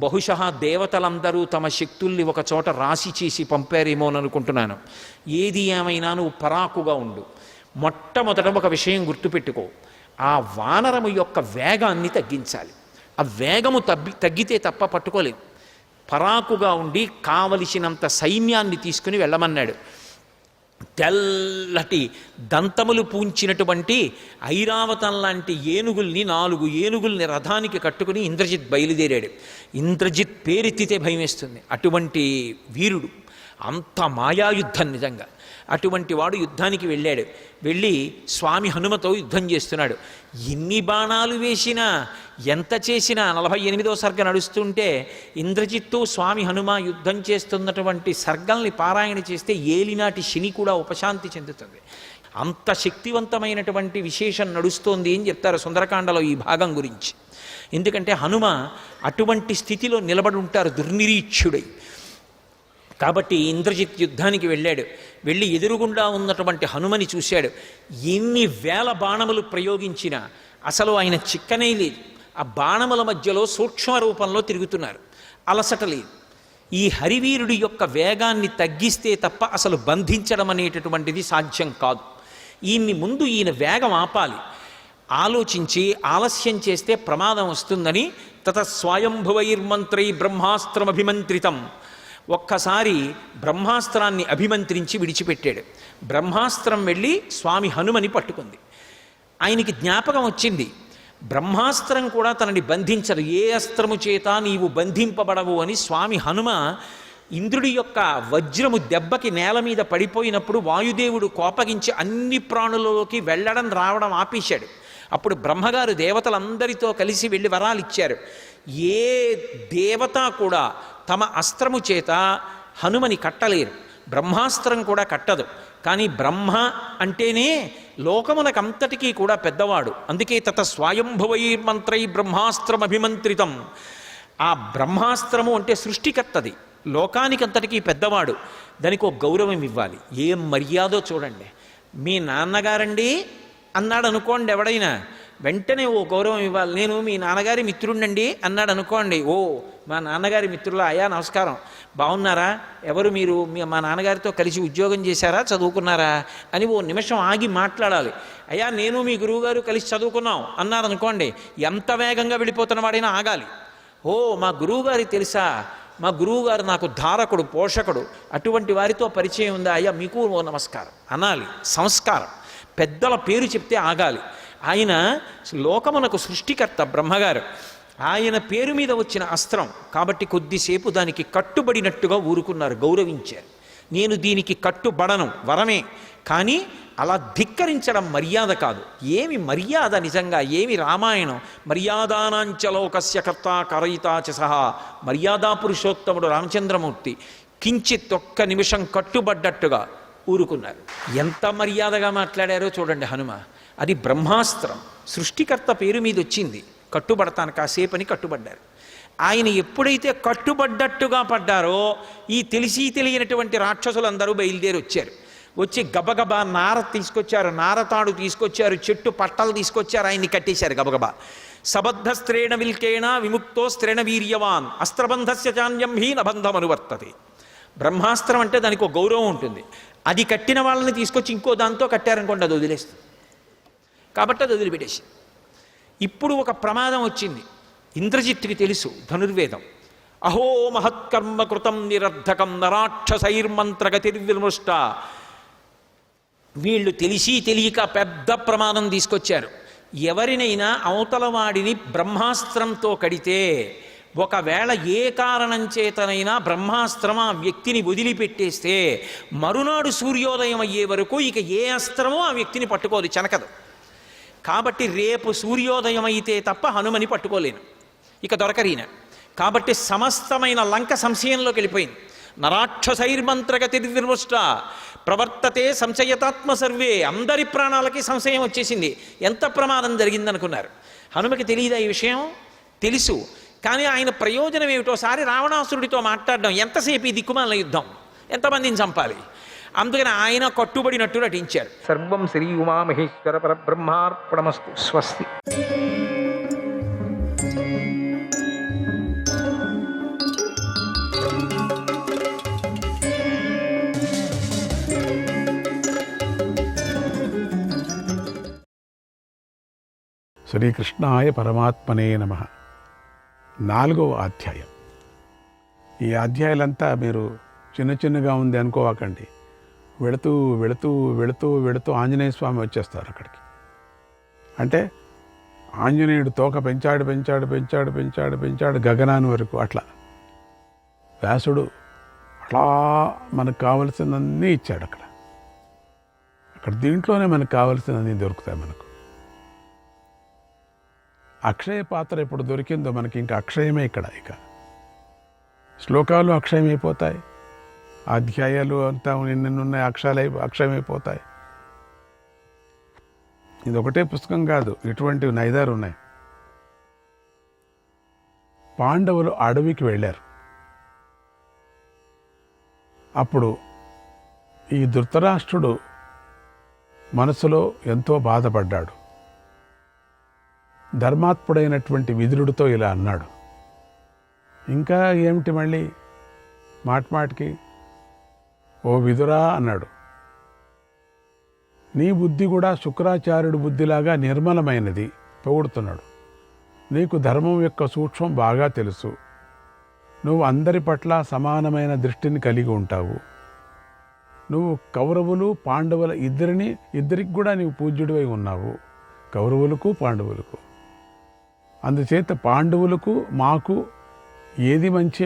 బహుశా దేవతలందరూ తమ శక్తుల్ని ఒక చోట రాశి చేసి పంపారేమోననుకుంటున్నాను. ఏది ఏమైనా నువ్వు పరాకుగా ఉండు. మొట్టమొదట ఒక విషయం గుర్తుపెట్టుకో, ఆ వానరము యొక్క వేగాన్ని తగ్గించాలి. ఆ వేగము తగ్గితే తప్ప పట్టుకోలేదు. పరాకుగా ఉండి కావలసినంత సైన్యాన్ని తీసుకుని వెళ్ళమన్నాడు. తెల్లటి దంతములు పూంచినటువంటి ఐరావతం లాంటి ఏనుగుల్ని 4 ఏనుగుల్ని రథానికి కట్టుకుని ఇంద్రజిత్ బయలుదేరాడు. ఇంద్రజిత్ పేరెత్తితే భయమేస్తుంది. అటువంటి వీరుడు, అంత మాయాయుద్ధం నిజంగా. అటువంటి వాడు యుద్ధానికి వెళ్ళాడు. వెళ్ళి స్వామి హనుమతో యుద్ధం చేస్తున్నాడు. ఎన్ని బాణాలు వేసినా, ఎంత చేసినా, 48వ సర్గ నడుస్తుంటే ఇంద్రజిత్తు స్వామి హనుమ యుద్ధం చేస్తున్నటువంటి సర్గల్ని పారాయణ చేస్తే ఏలినాటి శని కూడా ఉపశాంతి చెందుతుంది. అంత శక్తివంతమైనటువంటి విశేషం నడుస్తోంది అని చెప్తారు సుందరకాండలో ఈ భాగం గురించి. ఎందుకంటే హనుమ అటువంటి స్థితిలో నిలబడి ఉంటారు, దుర్నిరీక్షుడై. కాబట్టి ఇంద్రజిత్ యుద్ధానికి వెళ్ళాడు. వెళ్ళి ఎదురుగుండా ఉన్నటువంటి హనుమని చూశాడు. ఎన్ని వేల బాణములు ప్రయోగించినా అసలు ఆయన చిక్కనే లేదు. ఆ బాణముల మధ్యలో సూక్ష్మ రూపంలో తిరుగుతున్నారు, అలసట లేదు. ఈ హరివీరుడి యొక్క వేగాన్ని తగ్గిస్తే తప్ప అసలు బంధించడం అనేటటువంటిది సాధ్యం కాదు. ముందు ఈయన వేగం ఆపాలి. ఆలోచించి ఆలస్యం చేస్తే ప్రమాదం వస్తుందని తత స్వయంభువైర్మంత్రై బ్రహ్మాస్త్రమభిమంత్రితం, ఒక్కసారి బ్రహ్మాస్త్రాన్ని అభిమంత్రించి విడిచిపెట్టాడు. బ్రహ్మాస్త్రం వెళ్ళి స్వామి హనుమని పట్టుకుంది. ఆయనకి జ్ఞాపకం వచ్చింది, బ్రహ్మాస్త్రం కూడా తనని బంధించదు, ఏ అస్త్రము చేత నీవు బంధింపబడవు అని. స్వామి హనుమ ఇంద్రుడి యొక్క వజ్రము దెబ్బకి నేల మీద పడిపోయినప్పుడు వాయుదేవుడు కోపగించి అన్ని ప్రాణులలోకి వెళ్ళడం రావడం ఆపేశాడు. అప్పుడు బ్రహ్మగారు దేవతలందరితో కలిసి వెళ్ళి వరాలు ఇచ్చారు. ఏ దేవత కూడా తమ అస్త్రము చేత హనుమని కట్టలేరు, బ్రహ్మాస్త్రం కూడా కట్టదు. కానీ బ్రహ్మ అంటేనే లోకమునకంతటికీ కూడా పెద్దవాడు. అందుకే తత స్వయంభువైర్మంత్రై బ్రహ్మాస్త్రమభిమంత్రితం. ఆ బ్రహ్మాస్త్రము అంటే సృష్టికర్తది, లోకానికంతటికీ పెద్దవాడు. దానికి ఒక గౌరవం ఇవ్వాలి. ఏం మర్యాదో చూడండి. మీ నాన్నగారండి అన్నాడు అనుకోండి ఎవడైనా, వెంటనే ఓ గౌరవం ఇవ్వాలి. నేను మీ నాన్నగారి మిత్రుడినండి అన్నాడు అనుకోండి, ఓ మా నాన్నగారి మిత్రులా, అయ్యా నమస్కారం, బాగున్నారా, ఎవరు మీరు, మా నాన్నగారితో కలిసి ఉద్యోగం చేశారా, చదువుకున్నారా అని ఓ నిమిషం ఆగి మాట్లాడాలి. అయ్యా నేను మీ గురువుగారు కలిసి చదువుకున్నాం అన్నారు అనుకోండి, ఎంత వేగంగా వెళ్ళిపోతున్న వాడైనా ఆగాలి. ఓ మా గురువుగారి తెలుసా, మా గురువుగారు నాకు ధారకుడు, పోషకుడు, అటువంటి వారితో పరిచయం ఉందా, అయ్యా మీకు ఓ నమస్కారం అనాలి. సంస్కారం. పెద్దల పేరు చెప్తే ఆగాలి. ఆయన లోకమునకు సృష్టికర్త బ్రహ్మగారు. ఆయన పేరు మీద వచ్చిన అస్త్రం కాబట్టి కొద్దిసేపు దానికి కట్టుబడినట్టుగా ఊరుకున్నారు, గౌరవించారు. నేను దీనికి కట్టుబడను, వరమే, కానీ అలా ధిక్కరించడం మర్యాద కాదు. ఏమి మర్యాద నిజంగా, ఏమి రామాయణం. మర్యాదానాంచలోకస్య కర్త కరయితాచ సహా, మర్యాదా పురుషోత్తముడు రామచంద్రమూర్తి కించిత్ ఒక్క నిమిషం కట్టుబడ్డట్టుగా ఊరుకున్నారు. ఎంత మర్యాదగా మాట్లాడారో చూడండి హనుమ. అది బ్రహ్మాస్త్రం, సృష్టికర్త పేరు మీద వచ్చింది, కట్టుబడతాను కాసేపని కట్టుబడ్డారు. ఆయన ఎప్పుడైతే కట్టుబడ్డట్టుగా పడ్డారో ఈ తెలిసి తెలియనటువంటి రాక్షసులందరూ బయలుదేరి వచ్చారు. వచ్చి గబగబా నార తీసుకొచ్చారు, నారతాడు తీసుకొచ్చారు, చెట్టు పట్టలు తీసుకొచ్చారు, ఆయన్ని కట్టేశారు గబగబా. సబద్ధ స్త్రేణ విల్కేణ విముక్తో స్త్రేణ వీర్యవాన్ అస్త్రబంధస్య చాన్యం హీ నబంధం అనువర్తతే. బ్రహ్మాస్త్రం అంటే దానికి ఒక గౌరవం ఉంటుంది. అది కట్టిన వాళ్ళని తీసుకొచ్చి ఇంకో దాంతో కట్టారనుకోండి, అది వదిలేస్తుంది. కాబట్టి అది వదిలిపెట్టేసి. ఇప్పుడు ఒక ప్రమాదం వచ్చింది. ఇంద్రజిత్తుకి తెలుసు ధనుర్వేదం. అహో మహత్కర్మ కృతం నిరర్ధకం నరాక్షసైర్మంత్రగతిర్విమృష్ట. వీళ్ళు తెలిసి తెలియక పెద్ద ప్రమాదం తీసుకొచ్చారు. ఎవరినైనా అవతల వాడిని బ్రహ్మాస్త్రంతో కడితే, ఒకవేళ ఏ కారణం చేతనైనా బ్రహ్మాస్త్రం ఆ వ్యక్తిని వదిలిపెట్టేస్తే మరునాడు సూర్యోదయం అయ్యే వరకు ఇక ఏ అస్త్రమో ఆ వ్యక్తిని పట్టుకోదు, చెనకదు. కాబట్టి రేపు సూర్యోదయం అయితే తప్ప హనుమని పట్టుకోలేను, ఇక దొరకరీన. కాబట్టి సమస్తమైన లంక సంశయంలోకి వెళ్ళిపోయింది. నరాక్షసైర్మంత్రగతిర్విమృష్ట ప్రవర్తతే సంశయతాత్మ సర్వే. అందరి ప్రాణాలకి సంశయం వచ్చేసింది. ఎంత ప్రమాదం జరిగిందనుకున్నారు? హనుమకి తెలియదా ఈ విషయం? తెలుసు. కానీ ఆయన ప్రయోజనం ఏమిటోసారి రావణాసురుడితో మాట్లాడడం. ఎంతసేపు ఈ దిక్కుమాల యుద్ధం, ఎంతమందిని చంపాలి? అందుకని ఆయన కట్టుబడినట్టు నటించారు. సర్వం శ్రీ ఉమామహేశ్వర పరబ్రహ్మార్పణమస్తు. స్వస్తి. శ్రీకృష్ణాయ పరమాత్మనే నమః. 4వ అధ్యాయం. ఈ అధ్యాయాలంతా మీరు చిన్న చిన్నగా ఉంది అనుకోవకండి. వెళుతూ వెళుతూ వెళుతూ వెళుతూ ఆంజనేయ స్వామి వచ్చేస్తారు అక్కడికి. అంటే ఆంజనేయుడు తోక పెంచాడు పెంచాడు పెంచాడు పెంచాడు పెంచాడు గగనాన్ని వరకు. అట్లా వ్యాసుడు అట్లా మనకు కావలసినన్నీ ఇచ్చాడు అక్కడ. అక్కడ దీంట్లోనే మనకు కావలసినన్నీ దొరుకుతాయి మనకు. అక్షయ పాత్ర ఎప్పుడు దొరికిందో మనకి ఇంకా అక్షయమే ఇక్కడ. ఇక శ్లోకాలు అక్షయమైపోతాయి, అధ్యాయాలు అంతా నిన్నున్నాయి అక్షయమైపోతాయి. ఇది ఒకటే పుస్తకం కాదు, ఇటువంటివి 5-6 ఉన్నాయి. పాండవులు అడవికి వెళ్ళారు. అప్పుడు ఈ ధృతరాష్ట్రుడు మనసులో ఎంతో బాధపడ్డాడు. ధర్మాత్ముడైనటువంటి విదురుడితో ఇలా అన్నాడు, ఇంకా ఏమిటి మళ్ళీ మాటికి ఓ విదురా అన్నాడు, నీ బుద్ధి కూడా శుక్రాచార్యుడి బుద్ధిలాగా నిర్మలమైనది. పొగుడుతున్నాడు. నీకు ధర్మం యొక్క సూక్ష్మం బాగా తెలుసు. నువ్వు అందరి పట్ల సమానమైన దృష్టిని కలిగి ఉంటావు. నువ్వు కౌరవులు పాండవుల ఇద్దరికి కూడా నీవు పూజ్యుడివై ఉన్నావు, కౌరవులకు పాండవులకు. అందుచేత పాండవులకు మాకు ఏది మంచి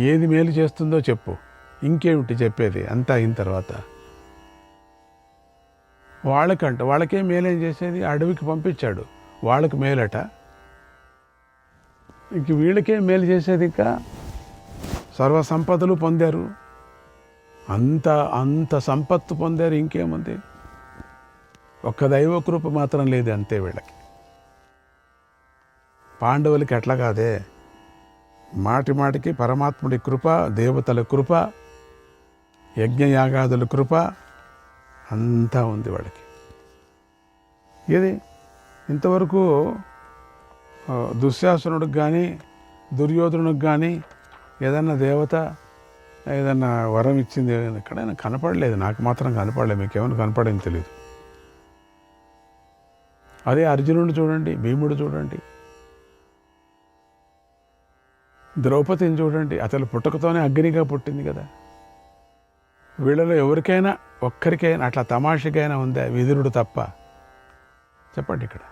ఏది మేలు చేస్తుందో చెప్పు. ఇంకేమిటి చెప్పేది అంతా అయిన తర్వాత? వాళ్ళకేం మేలేం చేసేది? అడవికి పంపించాడు, వాళ్ళకి మేలట. ఇంక వీళ్ళకేం మేలు చేసేది? ఇంకా సర్వసంపదలు పొందారు, అంత సంపత్తు పొందారు, ఇంకేముంది? ఒక్క దైవకృప మాత్రం లేదు అంతే వీళ్ళకి. పాండవులకి అట్లా కాదే, మాటికి పరమాత్ముడి కృప, దేవతల కృప, యజ్ఞయాగాదుల కృప అంతా ఉంది వాళ్ళకి. ఇది ఇంతవరకు దుశ్శాసనుడికి కానీ దుర్యోధనుడికి కానీ ఏదన్నా దేవత ఏదన్నా వరం ఇచ్చింది ఎక్కడైనా కనపడలేదు. నాకు మాత్రం కనపడలేదు, మీకు ఏమైనా కనపడేది తెలియదు. అదే అర్జునుడు చూడండి, భీముడు చూడండి, ద్రౌపదిని చూడండి, అసలు పుట్టకతోనే అగ్నిగా పుట్టింది కదా. వీళ్ళలో ఎవరికైనా ఒక్కరికైనా అట్లా తమాషకైనా ఉందా? విదురుడు తప్ప. చెప్పండి ఇక్కడ.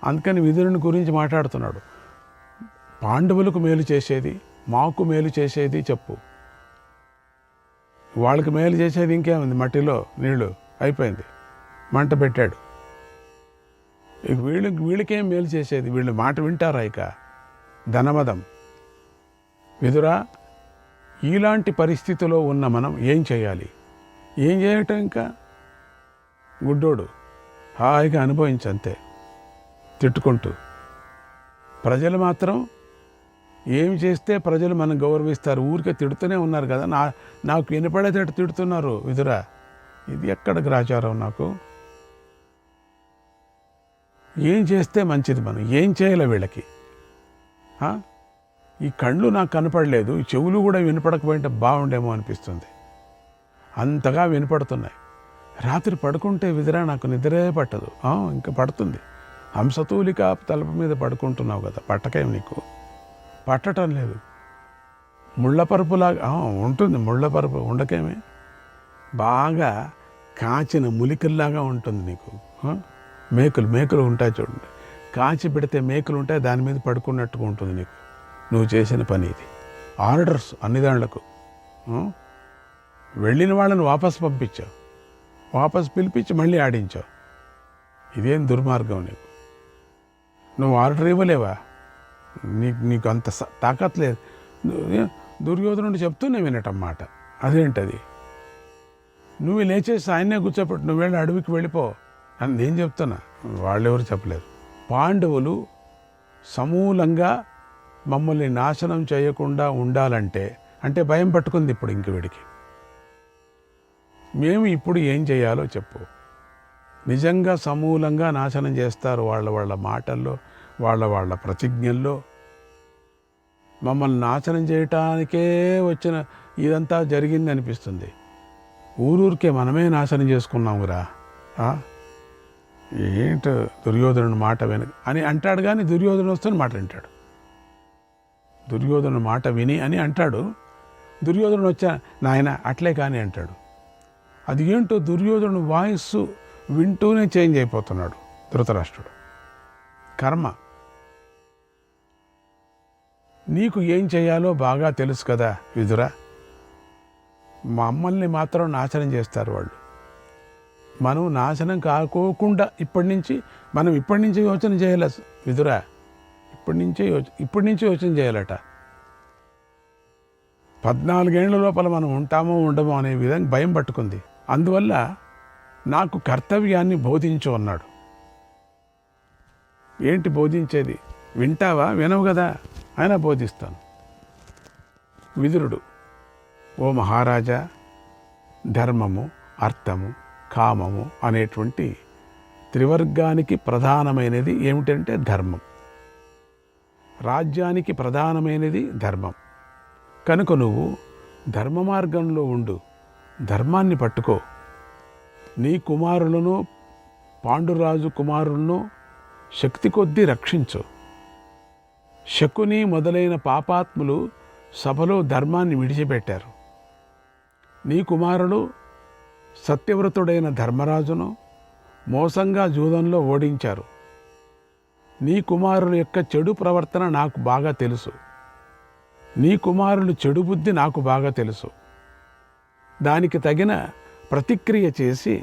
అందుకని విదురుని గురించి మాట్లాడుతున్నాడు. పాండవులకు మేలు చేసేది, మాకు మేలు చేసేది చెప్పు. వాళ్ళకి మేలు చేసేది ఇంకేముంది? మట్టిలో నీళ్ళు అయిపోయింది, మంట పెట్టాడు. ఇక వీళ్ళకేం మేలు చేసేది? వీళ్ళు మాట వింటారా? ఇక ధనమదం. విదురా, ఇలాంటి పరిస్థితిలో ఉన్న మనం ఏం చేయాలి? ఏం చేయటం? ఇంకా గుడ్డోడు హాయిగా అనుభవించంతే తిట్టుకుంటూ. ప్రజలు మాత్రం ఏం చేస్తే ప్రజలు మనం గౌరవిస్తారు? ఊరికే తిడుతూనే ఉన్నారు కదా, నాకు వినపడేటట్టు తిడుతున్నారు. విదురా, ఇది ఎక్కడ గ్రాచారం? నాకు ఏం చేస్తే మంచిది? మనం ఏం చేయాలి వీళ్ళకి? ఈ కళ్ళు నాకు కనపడలేదు, ఈ చెవులు కూడా వినపడకపోయింటే బాగుండేమో అనిపిస్తుంది. అంతగా వినపడుతున్నాయి. రాత్రి పడుకుంటే విదురా నాకు నిద్రే పట్టదు. ఇంకా పడుతుంది. హంసతూలిక తలుపు మీద పడుకుంటున్నావు కదా, పట్టకేం? నీకు పట్టడం లేదు. ముళ్ళపరుపులాగా ఉంటుంది. ముళ్ళపరుపు ఉండకేమే? బాగా కాచిన ములికల్లాగా ఉంటుంది నీకు. మేకులు ఉంటాయి చూడండి, కాచి పెడితే మేకులు ఉంటాయి, దాని మీద పడుకున్నట్టుగా ఉంటుంది నీకు. నువ్వు చేసిన పని ఇది. ఆర్డర్స్ అన్ని దాంట్లకు. వెళ్ళిన వాళ్ళని వాపసు పంపించావు, వాపసు పిలిపించి మళ్ళీ ఆడించావు. ఇదేం దుర్మార్గం నీకు? నువ్వు ఆర్డర్ ఇవ్వలేవా? నీకు అంత తాకత్ లేదు. దుర్యోధనుడు చెప్తూనే వినటం మాట. అదేంటది? నువ్వు లేచేసి ఆయన్నే కూర్చోపెట్టు, నువ్వు వెళ్ళి అడవికి వెళ్ళిపో అని నేను చెప్తున్నా, వాళ్ళెవరు చెప్పలేదు. పాండవులు సమూలంగా మమ్మల్ని నాశనం చేయకుండా ఉండాలంటే, అంటే భయం పట్టుకుంది ఇప్పుడు ఇంక వీడికి. మేము ఇప్పుడు ఏం చేయాలో చెప్పు. నిజంగా సమూలంగా నాశనం చేస్తారు వాళ్ళ మాటల్లో, వాళ్ళ ప్రతిజ్ఞల్లో. మమ్మల్ని నాశనం చేయటానికే వచ్చిన ఇదంతా జరిగింది అనిపిస్తుంది. ఊరూరికే మనమే నాశనం చేసుకున్నామురా. ఏంటో దుర్యోధనుని మాట అని అంటాడు, కానీ దుర్యోధను వస్తున్న మాట వింటాడు. దుర్యోధను మాట విని అని అంటాడు, దుర్యోధనుడు వచ్చా నాయన అట్లే కానీ అంటాడు. అది ఏంటో దుర్యోధనుడు వాయిస్సు వింటూనే చేంజ్ అయిపోతున్నాడు ధృతరాష్ట్రుడు. కర్మ. నీకు ఏం చేయాలో బాగా తెలుసు కదా విదురా. మమ్మల్ని మాత్రం నాశనం చేస్తారు వాళ్ళు. మనం నాశనం కాకోకుండా ఇప్పటి నుంచి యోచన చేయాలి విదురా. ఇప్పటి నుంచి యోచన చేయాలట. 14 ఏళ్ల లోపల మనం ఉంటామో ఉండమో అనే విధంగా భయం పట్టుకుంది. అందువల్ల నాకు కర్తవ్యాన్ని బోధించు అన్నాడు. ఏంటి బోధించేది? వింటావా? వినవు కదా, ఆయన బోధిస్తాను. విదురుడు, ఓ మహారాజా, ధర్మము, అర్థము, కామము అనేటువంటి త్రివర్గానికి ప్రధానమైనది ఏమిటంటే ధర్మం. రాజ్యానికి ప్రధానమైనది ధర్మం. కనుక నువ్వు ధర్మ మార్గంలో ఉండు, ధర్మాన్ని పట్టుకో. నీ కుమారులను, పాండురాజు కుమారులను శక్తి కొద్దీ రక్షించు. శకుని మొదలైన పాపాత్ములు సభలో ధర్మాన్ని విడిచిపెట్టారు. నీ కుమారుడు సత్యవ్రతుడైన ధర్మరాజును మోసంగా జూదంలో ఓడించారు. నీ కుమారుల యొక్క చెడు ప్రవర్తన నాకు బాగా తెలుసు. నీ కుమారులు చెడు బుద్ధి నాకు బాగా తెలుసు. దానికి తగిన ప్రతిక్రియ చేసి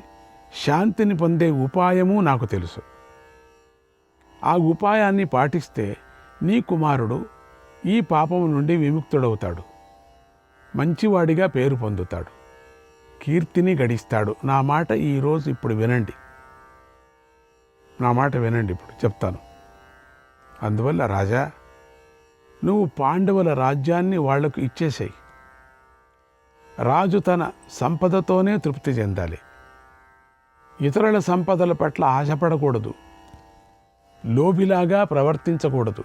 శాంతిని పొందే ఉపాయము నాకు తెలుసు. ఆ ఉపాయాన్ని పాటిస్తే నీ కుమారుడు ఈ పాపం నుండి విముక్తుడవుతాడు, మంచివాడిగా పేరు పొందుతాడు, కీర్తిని గడిస్తాడు. నా మాట ఈరోజు ఇప్పుడు వినండి. నా మాట వినండి, ఇప్పుడు చెప్తాను. అందువల్ల రాజా, నువ్వు పాండవుల రాజ్యాన్ని వాళ్లకు ఇచ్చేసేయి. రాజు తన సంపదతోనే తృప్తి చెందాలి. ఇతరుల సంపదల పట్ల ఆశపడకూడదు, లోబిలాగా ప్రవర్తించకూడదు.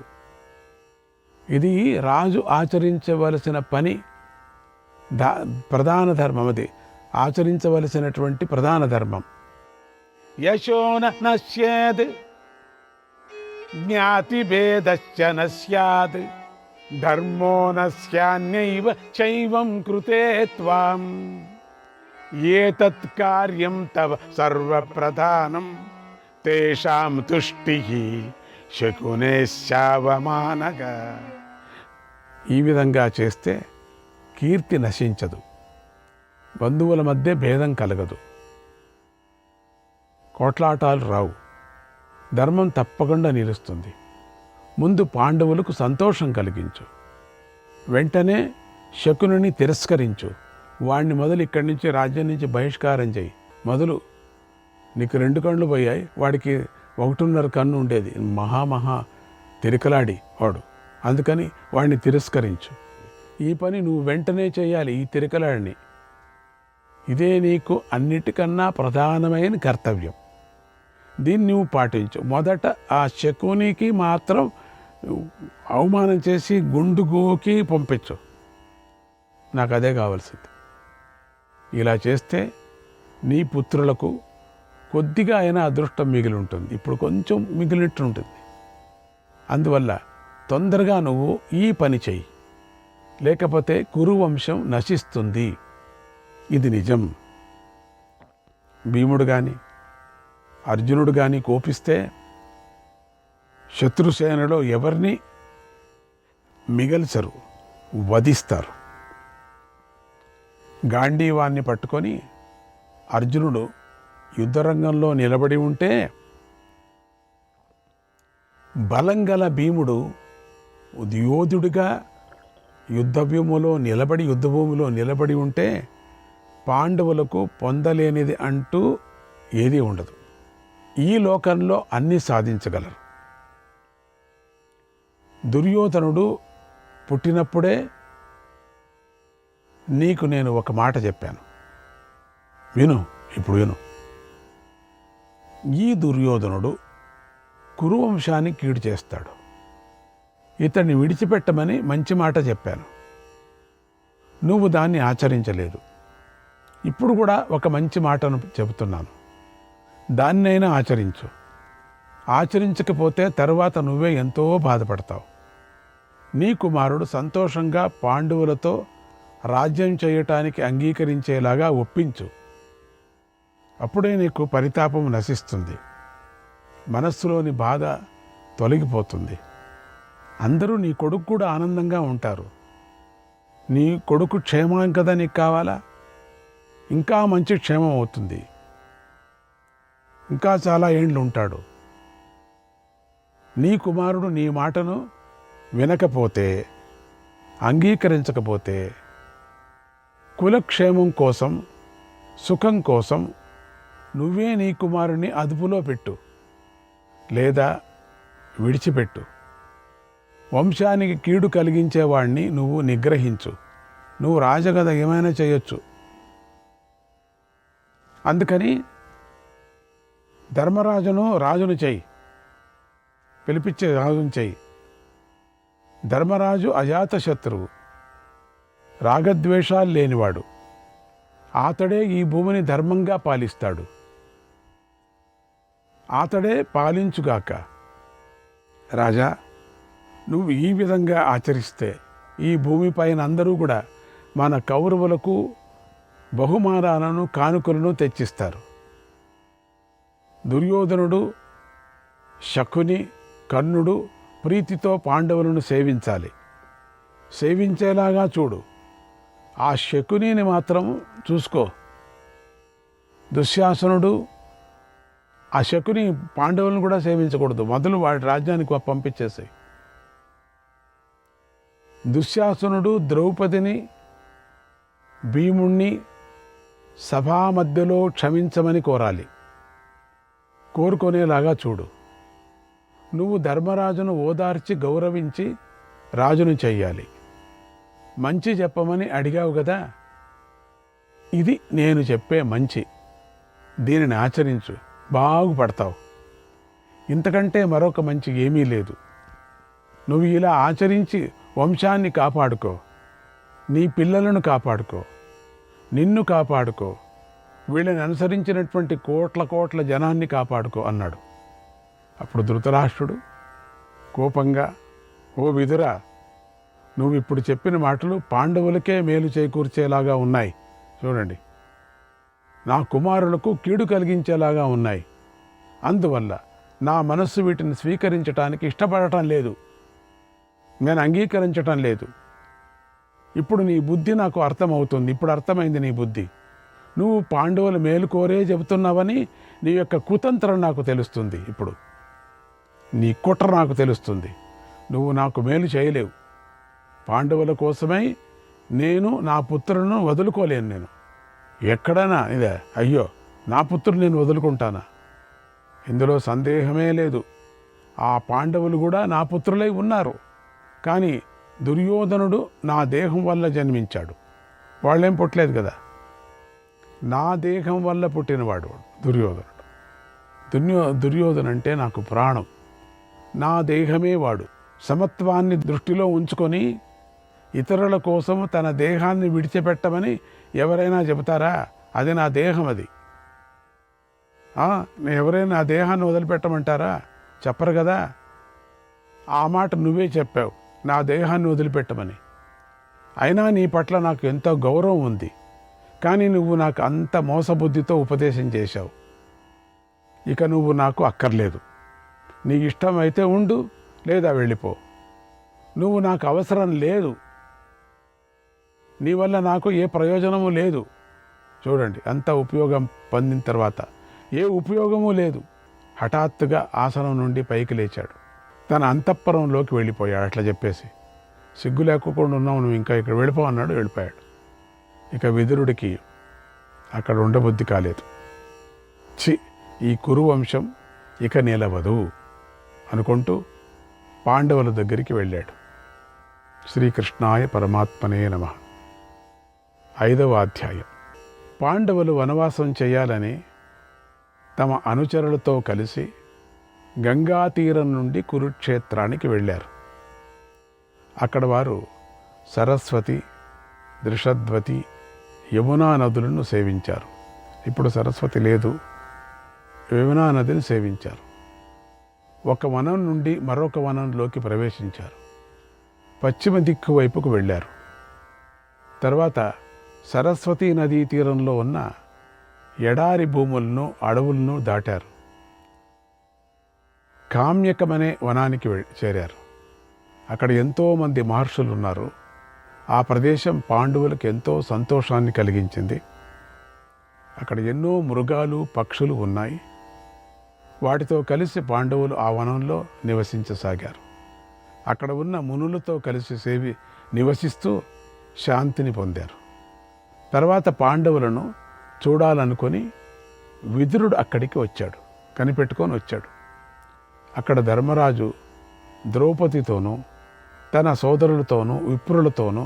ఇది రాజు ఆచరించవలసిన పని, ప్రధాన ధర్మం. అది ఆచరించవలసినటువంటి ప్రధాన ధర్మం. యశోన నశ్యేద్ జ్ఞాతిభేదశ్చ నస్యాద్ ధర్మో నస్యాన్యైవ చైవం కృతే త్వాం ఏతత్ కార్యం తవ సర్వప్రధానం తేషాం తుష్టిః శకునేశ్చావమానగా. ఈ విధంగా చేస్తే కీర్తి నశించదు, బంధువుల మధ్య భేదం కలగదు, కోట్లాటాలు రావు, ధర్మం తప్పకుండా నిలుస్తుంది. ముందు పాండవులకు సంతోషం కలిగించు, వెంటనే శకునుని తిరస్కరించు. వాణ్ణి మొదలు ఇక్కడి నుంచి, రాజ్యం నుంచి బహిష్కారం చేయి. మొదలు నీకు 2 కళ్ళు పోయాయి, వాడికి 1.5 కన్ను ఉండేది. మహా తిరకలాడి వాడు. అందుకని వాడిని తిరస్కరించు. ఈ పని నువ్వు వెంటనే చేయాలి, ఈ తిరకలాడిని. ఇదే నీకు అన్నిటికన్నా ప్రధానమైన కర్తవ్యం. దీన్ని నువ్వు పాటించు. మొదట ఆ శకునికి మాత్రం అవమానం చేసి గుండు గోకి పంపించు. నాకు అదే కావాల్సింది. ఇలా చేస్తే నీ పుత్రులకు కొద్దిగా అయినా అదృష్టం మిగిలి ఉంటుంది. ఇప్పుడు కొంచెం మిగిలినట్టు ఉంటుంది. అందువల్ల తొందరగా నువ్వు ఈ పని చెయ్యి, లేకపోతే కురువంశం నశిస్తుంది. ఇది నిజం. భీముడు కానీ అర్జునుడు కానీ కోపిస్తే శత్రుసేనలో ఎవరిని మిగల్చరు, వధిస్తారు. గాంధీవాన్ని పట్టుకొని అర్జునుడు యుద్ధరంగంలో నిలబడి ఉంటే బలంగల భీముడు యోధుడిగా యుద్ధభూమిలో నిలబడి ఉంటే పాండవులకు పొందలేనిది అంటూ ఏదీ ఉండదు. ఈ లోకంలో అన్నీ సాధించగలరు. దుర్యోధనుడు పుట్టినప్పుడే నీకు నేను ఒక మాట చెప్పాను, విను. ఇప్పుడు విను. ఈ దుర్యోధనుడు కురువంశాన్ని కీడు చేస్తాడు. ఇతన్ని విడిచిపెట్టమని మంచి మాట చెప్పాను. నువ్వు దాన్ని ఆచరించలేదు. ఇప్పుడు కూడా ఒక మంచి మాటను చెబుతున్నాను, దాన్నైనా ఆచరించు. ఆచరించకపోతే తరువాత నువ్వే ఎంతో బాధపడతావు. నీ కుమారుడు సంతోషంగా పాండవులతో రాజ్యం చేయటానికి అంగీకరించేలాగా ఒప్పించు. అప్పుడే నీకు పరితాపం నశిస్తుంది, మనస్సులోని బాధ తొలగిపోతుంది. అందరూ నీ కొడుకు కూడా ఆనందంగా ఉంటారు. నీ కొడుకు క్షేమం కదా నీకు కావాలా? ఇంకా మంచి క్షేమం అవుతుంది, ఇంకా చాలా ఏండ్లు ఉంటాడు. నీ కుమారుడు నీ మాటను వినకపోతే, అంగీకరించకపోతే, కులక్షేమం కోసం, సుఖం కోసం నువ్వే నీ కుమారుని అదుపులో పెట్టు, లేదా విడిచిపెట్టు. వంశానికి కీడు కలిగించేవాడిని నువ్వు నిగ్రహించు. నువ్వు రాజగద ఏమైనా చేయొచ్చు. అందుకని ధర్మరాజును రాజును చెయ్యి, పిలిపించే రాజును చెయ్యి. ధర్మరాజు అజాతశత్రువు, రాగద్వేషాలు లేనివాడు. అతడే ఈ భూమిని ధర్మంగా పాలిస్తాడు. అతడే పాలించుగాక. రాజా, నువ్వు ఈ విధంగా ఆచరిస్తే ఈ భూమిపైన అందరూ కూడా మన కౌరవులకు బహుమానాలను, కానుకలను తెచ్చిస్తారు. దుర్యోధనుడు, శకుని, కర్ణుడు ప్రీతితో పాండవులను సేవించాలి. సేవించేలాగా చూడు. ఆ శకునిని మాత్రం చూసుకో. దుశ్శాసనుడు, ఆ శకుని పాండవులను కూడా సేవించకూడదు, మొదలు వాడి రాజ్యానికి పంపించేసాయి. దుశ్శాసనుడు ద్రౌపదిని, భీముణ్ణి సభా మధ్యలో క్షమించమని కోరాలి, కోరుకునేలాగా చూడు. నువ్వు ధర్మరాజును ఓదార్చి గౌరవించి రాజును చెయ్యాలి. మంచి చెప్పమని అడిగావు కదా, ఇది నేను చెప్పే మంచి. దీనిని ఆచరించు, బాగుపడతావు. ఇంతకంటే మరొక మంచి ఏమీ లేదు. నువ్వు ఇలా ఆచరించి వంశాన్ని కాపాడుకో, నీ పిల్లలను కాపాడుకో, నిన్ను కాపాడుకో, వీళ్ళని అనుసరించినటువంటి కోట్ల కోట్ల జనాన్ని కాపాడుకో అన్నాడు. అప్పుడు ధృతరాష్ట్రుడు కోపంగా, ఓ విదురా, నువ్వు ఇప్పుడు చెప్పిన మాటలు పాండవులకే మేలు చేకూర్చేలాగా ఉన్నాయి. చూడండి, నా కుమారులకు కీడు కలిగించేలాగా ఉన్నాయి. అందువల్ల నా మనస్సు వీటిని స్వీకరించటానికి ఇష్టపడటం లేదు, నేను అంగీకరించటం లేదు. ఇప్పుడు నీ బుద్ధి నాకు అర్థమవుతుంది. ఇప్పుడు అర్థమైంది నీ బుద్ధి. నువ్వు పాండవుల మేలు కోరే చెబుతున్నావని నీ యొక్క కుతంత్రం నాకు తెలుస్తుంది. ఇప్పుడు నీ కుట్ర నాకు తెలుస్తుంది. నువ్వు నాకు మేలు చేయలేవు. పాండవుల కోసమై నేను నా పుత్రులను వదులుకోలేను. నేను ఎక్కడైనా ఇదే, అయ్యో నా పుత్రుడు నేను వదులుకుంటానా? ఇందులో సందేహమే లేదు. ఆ పాండవులు కూడా నా పుత్రులై ఉన్నారు. కానీ దుర్యోధనుడు నా దేహం వల్ల జన్మించాడు, వాళ్ళేం పుట్టలేదు కదా. నా దేహం వల్ల పుట్టినవాడు దుర్యోధనుడు. దుర్యోధను అంటే నాకు ప్రాణం, నా దేహమే వాడు. సమత్వాన్ని దృష్టిలో ఉంచుకొని ఇతరుల కోసం తన దేహాన్ని విడిచిపెట్టమని ఎవరైనా చెబుతారా? అది నా దేహం. అది ఎవరైనా ఆ దేహాన్ని వదిలిపెట్టమంటారా? చెప్పరు కదా. ఆ మాట నువ్వే చెప్పావు, నా దేహాన్ని వదిలిపెట్టమని. అయినా నీ పట్ల నాకు ఎంతో గౌరవం ఉంది, కానీ నువ్వు నాకు అంత మోసబుద్ధితో ఉపదేశం చేశావు. ఇక నువ్వు నాకు అక్కర్లేదు. నీకు ఇష్టం అయితే ఉండు, లేదా వెళ్ళిపో. నువ్వు నాకు అవసరం లేదు. నీ వల్ల నాకు ఏ ప్రయోజనము లేదు. చూడండి, అంత ఉపయోగం పొందిన తర్వాత ఏ ఉపయోగము లేదు. హఠాత్తుగా ఆసనం నుండి పైకి లేచాడు, తన అంతఃపురంలోకి వెళ్ళిపోయాడు. అట్లా చెప్పేసి, సిగ్గు లేకుండా ఉన్నావు నువ్వు, ఇంకా ఇక్కడ వెళ్ళిపో అన్నాడు. వెళ్ళిపోయాడు. ఇక విదురుడికి అక్కడ ఉండబుద్ధి కాలేదు. ఈ కురువంశం ఇక నిలవదు అనుకుంటూ పాండవుల దగ్గరికి వెళ్ళాడు. శ్రీకృష్ణాయ పరమాత్మనే నమః. 5వ అధ్యాయం. పాండవులు వనవాసం చేయాలని తమ అనుచరులతో కలిసి గంగా తీరం నుండి కురుక్షేత్రానికి వెళ్ళారు. అక్కడ వారు సరస్వతి, దృషద్వతి, యమునా నదులను సేవించారు. ఇప్పుడు సరస్వతి లేదు, యమునా నదిని సేవించారు. ఒక వనం నుండి మరొక వనంలోకి ప్రవేశించారు. పశ్చిమ దిక్కు వైపుకు వెళ్ళారు. తర్వాత సరస్వతీ నదీ తీరంలో ఉన్న ఎడారి భూములను అడవులను దాటారు. కామ్యకమనే వనానికి చేరారు. అక్కడ ఎంతోమంది మహర్షులు ఉన్నారు. ఆ ప్రదేశం పాండవులకు ఎంతో సంతోషాన్ని కలిగించింది. అక్కడ ఎన్నో మృగాలు పక్షులు ఉన్నాయి. వాటితో కలిసి పాండవులు ఆ వనంలో నివసించసాగారు. అక్కడ ఉన్న మునులతో కలిసి నివసిస్తూ శాంతిని పొందారు. తర్వాత పాండవులను చూడాలనుకొని విదురుడు అక్కడికి వచ్చాడు, కనిపెట్టుకొని వచ్చాడు. అక్కడ ధర్మరాజు ద్రౌపదితోనూ తన సోదరులతోనూ విప్రులతోనూ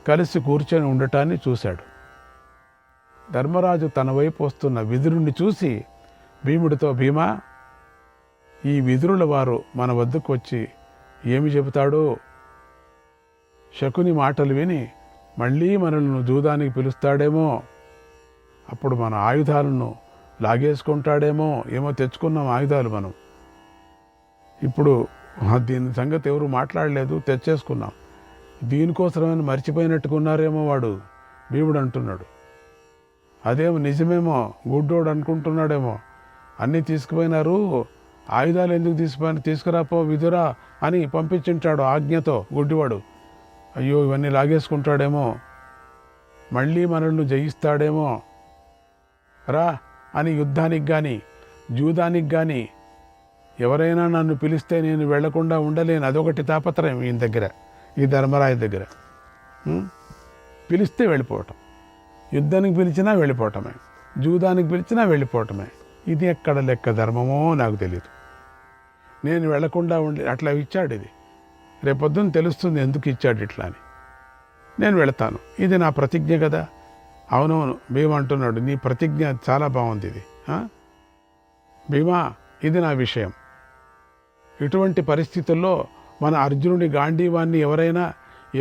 కలిసి కూర్చొని ఉండటాన్ని చూశాడు. ధర్మరాజు తన వైపు వస్తున్న విదురుణ్ణి చూసి భీముడితో, భీమా, ఈ విదురుల వారు మన వద్దకు వచ్చి ఏమి చెబుతాడో, శకుని మాటలు విని మళ్ళీ మనల్ని జూదానికి పిలుస్తాడేమో, అప్పుడు మన ఆయుధాలను లాగేసుకుంటాడేమో, ఏమో తెచ్చుకున్నాం ఆయుధాలు మనం, ఇప్పుడు దీని సంగతి ఎవరు మాట్లాడలేదు, తెచ్చేసుకున్నాం, దీనికోసమని మర్చిపోయినట్టుకున్నారేమో వాడు భీముడు అంటున్నాడు. అదేమో నిజమేమో, గుడ్డోడు అనుకుంటున్నాడేమో, అన్నీ తీసుకుపోయినారు, ఆయుధాలు ఎందుకు తీసుకురాపో విదురా అని పంపించుంటాడు ఆజ్ఞతో గుడ్డివాడు. అయ్యో ఇవన్నీ లాగేసుకుంటాడేమో, మళ్ళీ మనల్ని జయిస్తాడేమో, రా అని యుద్ధానికి కానీ జూదానికి కానీ ఎవరైనా నన్ను పిలిస్తే నేను వెళ్లకుండా ఉండలేను. అదొకటి తాపత్రయం ఈయన దగ్గర, ఈ ధర్మరాజు దగ్గర. పిలిస్తే వెళ్ళిపోవటం, యుద్ధానికి పిలిచినా వెళ్ళిపోవటమే, జూదానికి పిలిచినా వెళ్ళిపోవటమే. ఇది ఎక్కడ లెక్క ధర్మమో నాకు తెలియదు. నేను వెళ్లకుండా ఉండి అట్లా ఇచ్చాడు. ఇది రేపొద్దున తెలుస్తుంది ఎందుకు ఇచ్చాడు ఇట్లా అని. నేను వెళతాను, ఇది నా ప్రతిజ్ఞ కదా. అవునవును, భీమా అంటున్నాడు, నీ ప్రతిజ్ఞ చాలా బాగుంది ఇది. భీమా, ఇది నా విషయం. ఇటువంటి పరిస్థితుల్లో మన అర్జునుడి గాంధీవాన్ని ఎవరైనా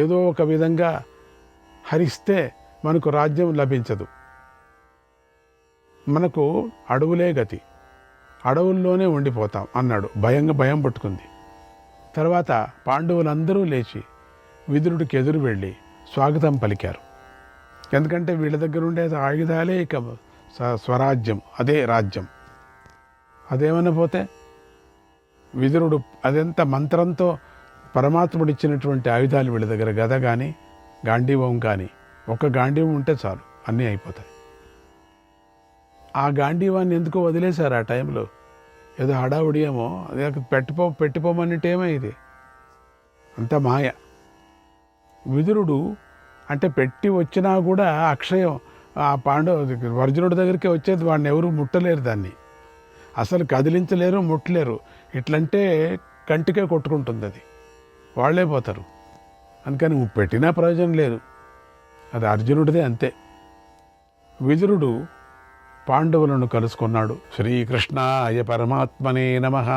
ఏదో ఒక విధంగా హరిస్తే మనకు రాజ్యం లభించదు. మనకు అడవులే గతి, అడవుల్లోనే ఉండిపోతాం అన్నాడు. భయం పట్టుకుంది. తర్వాత పాండవులందరూ లేచి విదురుడికి ఎదురు వెళ్ళి స్వాగతం పలికారు. ఎందుకంటే వీళ్ళ దగ్గర ఉండే ఆయుధాలే ఇక స్వరాజ్యం, అదే రాజ్యం. అదేమన్నా పోతే విదురుడు అదెంత మంత్రంతో పరమాత్ముడు ఇచ్చినటువంటి ఆయుధాలు వీళ్ళ దగ్గర, గద కానీ గాంధీవం కానీ, ఒక గాంధీవం ఉంటే చాలు అన్నీ అయిపోతాయి. ఆ గాంధీవాన్ని ఎందుకో వదిలేశారు ఆ టైంలో. ఏదో హడావుడి ఏమో, అది పెట్టిపోమన్నట్టేమో, ఇది అంత మాయ. విదురుడు అంటే పెట్టి వచ్చినా కూడా అక్షయం ఆ అర్జునుడి దగ్గరికి వచ్చేది, వాడిని ఎవరు ముట్టలేరు, దాన్ని అసలు కదిలించలేరు, ముట్టలేరు. ఇట్లంటే కంటికే కొట్టుకుంటుంది, అది వాళ్ళే పోతారు. అందుకని పెట్టినా ప్రయోజనం లేదు, అది అర్జునుడిదే అంతే. విదురుడు పాండవులను కలుసుకున్నాడు. శ్రీకృష్ణాయ పరమాత్మనే నమః.